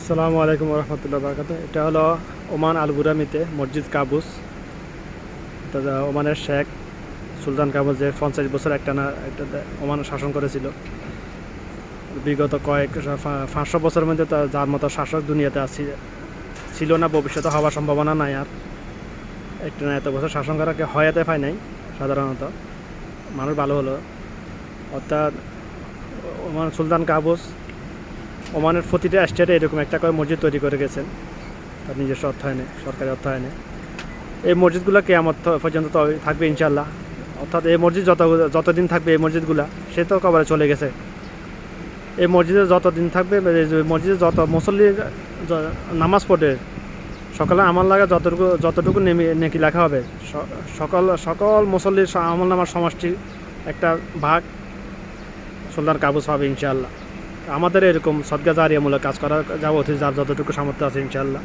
আসসালামু আলাইকুম রহমতুল্লাহ বারকাত। এটা হলো ওমান আল বুরামিতে মসজিদ কাবুস। এটা ওমানের শেখ সুলতান কাবুস যে 50 বছর একটানা ওমান শাসন করেছিল। বিগত 500 বছরের মধ্যে যার মতো শাসক দুনিয়াতে ছিল না, ভবিষ্যতে হওয়ার সম্ভাবনা নাই। আর একটানা এত বছর শাসন করাকে হয়াতে পায় নাই। সাধারণত মানুষ ভালো হলো, অর্থাৎ ওমান সুলতান কাবুস ওমানের প্রতিটা স্টেটে এরকম একটা করে মসজিদ তৈরি করে গেছেন তার নিজস্ব অর্থায়নে, সরকারি অর্থায়নে। এই মসজিদগুলো কিয়ামত পর্যন্ত থাকবে ইনশাল্লাহ। অর্থাৎ এই মসজিদ যতদিন থাকবে এই মসজিদগুলো, সে তো কবরে চলে গেছে। এই মসজিদে যতদিন থাকবে, মসজিদে যত মুসল্লি নামাজ পড়ে, সকালে আমল লাগা যতটুকু নেকি লেখা হবে, সকল মুসল্লির আমল নামার সমষ্টি একটা ভাগ সুলতান কাবুস পাবে ইনশাআল্লাহ। আমাদের এরকম সদকা জারিয়ামূলক কাজ করা যাবতীয় যার যতটুকু সামর্থ্য আছে ইনশাআল্লাহ।